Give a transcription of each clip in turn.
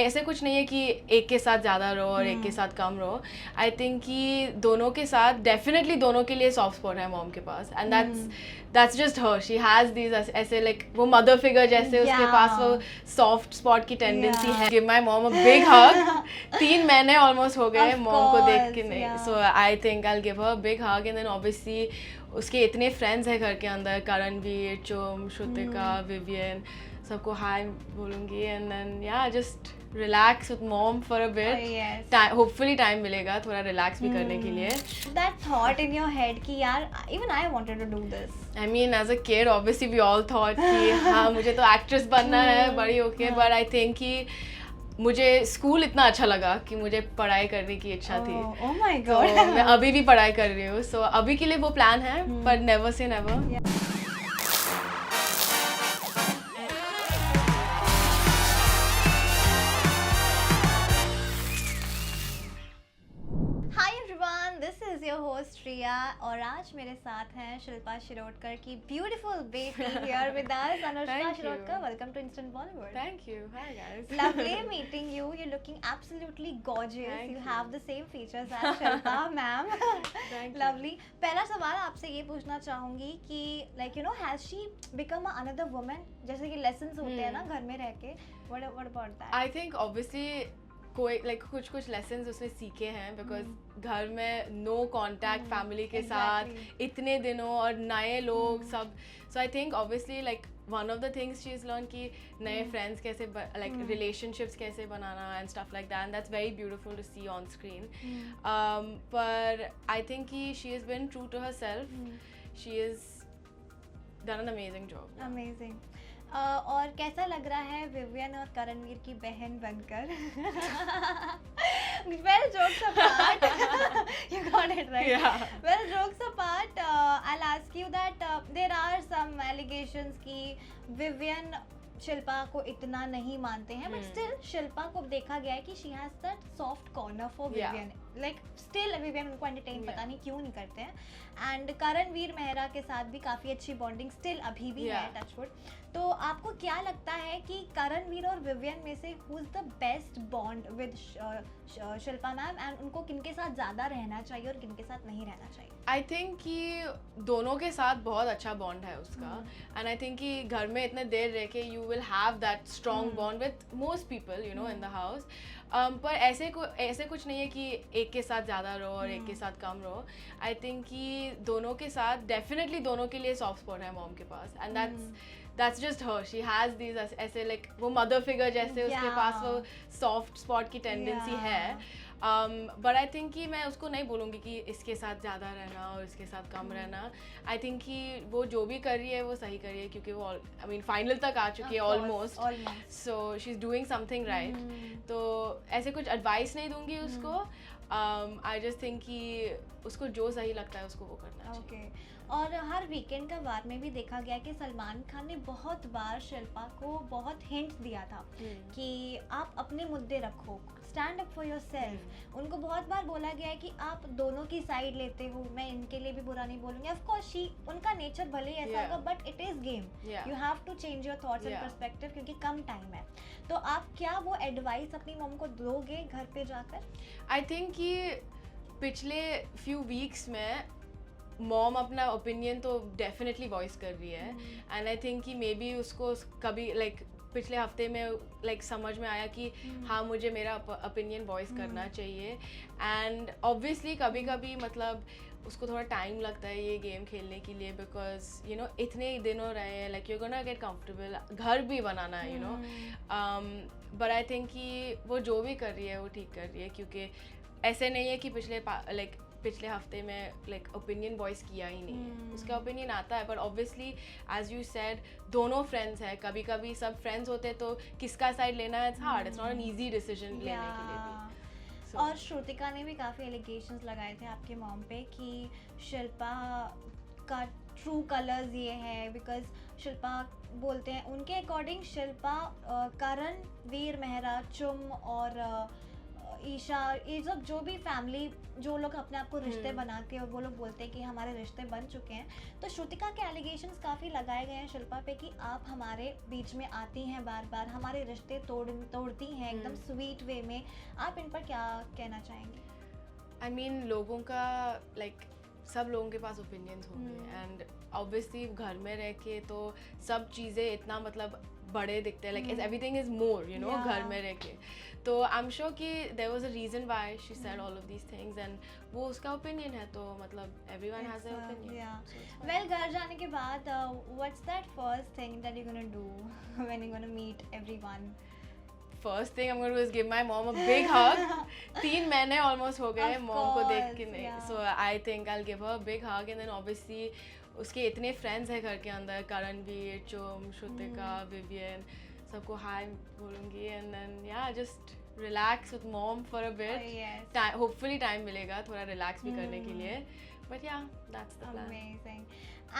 ऐसे कुछ नहीं है कि एक के साथ ज़्यादा रहो और एक के साथ कम रहो. आई थिंक कि दोनों के साथ डेफिनेटली दोनों के लिए सॉफ्ट स्पॉट है मॉम के पास, and that's just her. She has these ऐसे like वो mother figure जैसे उसके पास वो soft spot की tendency है. Give my mom a big hug. 3 महीने almost हो गए mom को देख के नहीं. So I think I'll give her a big hug, and then obviously उसके इतने friends हैं घर के अंदर, करणवीर, चुम, श्रुतिका, विवियन, सबको हाय बोलूँगी, and then yeah, just relax with mom for a bit. yes. Hopefully time मिलेगा थोड़ा relax भी करने के लिए. That thought in your head कि यार even I wanted to do this. I mean, as a kid, obviously we all thought कि हाँ मुझे तो actress बनना है बड़ी होके, but I think कि मुझे स्कूल इतना अच्छा लगा कि मुझे पढ़ाई करने की इच्छा थी. Oh my god. तो मैं अभी भी पढ़ाई कर रही हूँ, so अभी के लिए वो प्लान है, but never say never. your host Riya और आज मेरे साथ हैं शिल्पा शिरोडकर की beautiful baby here with us. Anushka Shirodkar, welcome to Instant Bollywood. Thank you. Hi guys. Lovely meeting you. You're looking absolutely gorgeous. You have the same features as Shilpa ma'am. Thank you. Lovely. पहला सवाल आपसे ये पूछना चाहूँगी कि like you know has she become another woman? जैसे कि lessons होते हैं ना घर में रह के. What about that? I think obviously कोई like कुछ लेसन्स उसने सीखे हैं, बिकॉज घर में नो कॉन्टैक्ट फैमिली के साथ इतने दिनों और नए लोग सब. So I think obviously like one of the things she is learn कि नए फ्रेंड्स कैसे लाइक रिलेशनशिप्स कैसे बनाना and stuff like that, and that's very beautiful to see on screen. पर आई थिंक कि she is been true to herself. She is done an amazing job. Amazing. और कैसा लग रहा है विवियन और करणवीर की बहन बनकर? Well, jokes apart, you got it right. Yeah. Well, jokes apart, I'll ask you that there are some allegations कि विवियन शिल्पा को इतना नहीं मानते हैं, but still शिल्पा को देखा गया है कि she has that soft corner for Vivian. Like still Vivian उनको entertain पता नहीं क्यों नहीं करते हैं. And करणवीर मेहरा के साथ भी काफ़ी अच्छी बॉन्डिंग स्टिल अभी भी है, टचवुड. तो आपको क्या लगता है कि करणवीर और विवियन में से who is the best bond with Shilpa ma'am, and उनको किनके साथ ज़्यादा रहना चाहिए और किनके साथ नहीं रहना चाहिए? आई थिंक कि दोनों के साथ बहुत अच्छा बॉन्ड है उसका, एंड आई थिंक कि घर में इतने देर रह के you will have that strong bond with most people you know in the house. पर ऐसे कुछ नहीं है कि एक के साथ ज़्यादा रहो और एक के साथ कम रहो. आई थिंक कि दोनों के साथ डेफिनेटली दोनों के लिए सॉफ्ट स्पॉट है मॉम के पास, and that's just her. She has these ऐसे like वो mother figure जैसे उसके पास वो soft spot की tendency है. But I think कि मैं उसको नहीं बोलूँगी कि इसके साथ ज़्यादा रहना और इसके साथ कम रहना. I think कि वो जो भी कर रही है वो सही कर रही है, क्योंकि वो I mean final तक आ चुकी है almost. So she's doing something right. तो ऐसे कुछ advice नहीं दूँगी उसको. I just think कि उसको जो सही लगता है उसको वो करना चाहिए. Okay. और हर वीकेंड का वार में भी देखा गया कि सलमान खान ने बहुत बार शिल्पा को बहुत हिंट दिया था कि आप अपने मुद्दे रखो, stand up for your self. उनको बहुत बार बोला गया है कि आप दोनों की साइड लेते हो, मैं इनके लिए भी बुरा नहीं बोलूँगी. ऑफ कोर्स उनका नेचर भले ही ऐसा होगा, but it is game. You have to change your thoughts and perspective, क्योंकि कम टाइम है. तो आप क्या वो एडवाइस अपनी मॉम को दोगे घर पे जाकर? आई थिंक कि पिछले फ्यू वीक्स में मॉम अपना ओपिनियन तो डेफिनेटली वॉइस कर रही है, एंड आई थिंक कि मे बी उसको कभी लाइक पिछले हफ्ते में लाइक समझ में आया कि हाँ मुझे मेरा ओपिनियन वॉइस करना चाहिए. एंड ऑब्वियसली कभी कभी मतलब उसको थोड़ा टाइम लगता है ये गेम खेलने के लिए, बिकॉज यू नो इतने दिनों रहे हैं, like you gonna get comfortable, घर भी बनाना है you know. But I think कि वो जो भी कर रही है वो ठीक कर रही है, क्योंकि ऐसे नहीं है कि पिछले हफ्ते में लाइक ओपिनियन वॉइस किया ही नहीं है. उसका ओपिनियन आता है, but obviously as you said दोनों फ्रेंड्स हैं, कभी कभी सब फ्रेंड्स होते हैं तो किसका साइड लेना है, it's hard, it's not an easy decision लेने के लिए भी. और श्रुतिका ने भी काफ़ी एलिगेशंस लगाए थे आपके मॉम पे कि शिल्पा का ट्रू कलर्स ये है, बिकॉज शिल्पा बोलते हैं उनके अकॉर्डिंग शिल्पा करणवीर मेहरा, चुम और ईशा, ये सब जो भी फैमिली, जो लोग अपने आप को रिश्ते Hmm. बना के और वो लोग बोलते हैं कि हमारे रिश्ते बन चुके हैं, तो श्रुतिका के एलिगेशंस काफ़ी लगाए गए हैं शिल्पा पे कि आप हमारे बीच में आती हैं बार बार, हमारे रिश्ते तोड़ती हैं एकदम स्वीट वे में। आप इन पर क्या कहना चाहेंगे? आई मीन लोगों का like सब लोगों के पास ओपिनियंस होंगे एंड ऑब्वियसली घर में रह के तो सब चीज़ें इतना मतलब बड़े दिखते हैं, like everything is more you know Yeah. घर में रह के। तो आई एम श्योर कि there was a reason why she said all of these things एंड वो उसका ओपिनियन है, तो मतलब everyone has their opinion. Well, घर जाने के बाद what's that first thing that you gonna do when you gonna meet everyone? First thing I am gonna do is give my mom a big हग। 3 महीने almost हो गए Of mom को देख के course, नहीं, yeah. So I think I will give her a big hug and then obviously उसके इतने friends हैं घर के अंदर, करणवीर, चोम, श्रुतिका, विवियन, सबको हाय बोलूँगी एंड देन या just relax with mom for a bit. Yes. Hopefully time मिलेगा थोड़ा रिलैक्स भी करने के लिए, बट या that's the plan. Amazing.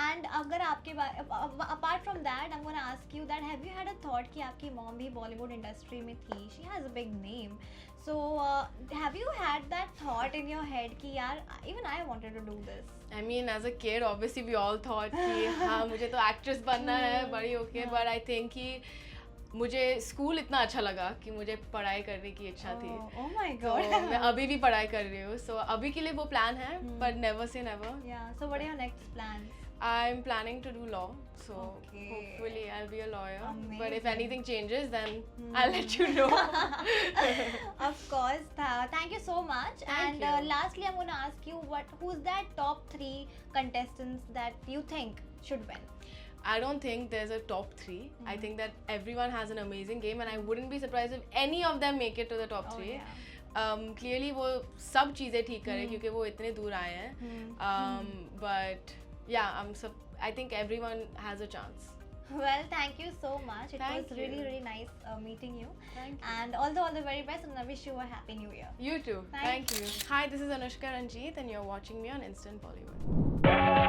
And अगर आपके apart from that, I'm gonna ask you that have you had a thought कि आपकी mom भी Bollywood industry में थी? She has a big name. So have you had that thought in your head कि यार even I wanted to do this? I mean, as a kid, obviously we all thought कि हाँ मुझे तो actress बनना है बड़ी होके, Yeah. but I think कि मुझे स्कूल इतना अच्छा लगा कि मुझे पढ़ाई करने की इच्छा थी। Oh my तो god. मैं अभी भी पढ़ाई कर रही हूँ, so अभी के लिए वो प्लान है, but never say never. Yeah. So what are your next plans? I'm planning to do law, so Okay. hopefully I'll be a lawyer. But if Amazing. anything changes, then I'll let you know. Of course. Thank you so much. Thank And you. lastly, I'm gonna ask you who's that top 3 contestants that you think should win? I don't think there's a top 3. I think that everyone has an amazing game, and I wouldn't be surprised if any of them make it to the top 3. Clearly वो सब चीज़ें ठीक करें क्योंकि वो इतने दूर आए हैं, but yeah, I think everyone has a chance. Well, thank you so much. It Thank was really, you. really nice meeting you. Thank you. And all the very best, and I wish you a happy new year. You too. Thank Thank you. Hi, this is Anushka Ranjit, and you're watching me on Instant Bollywood.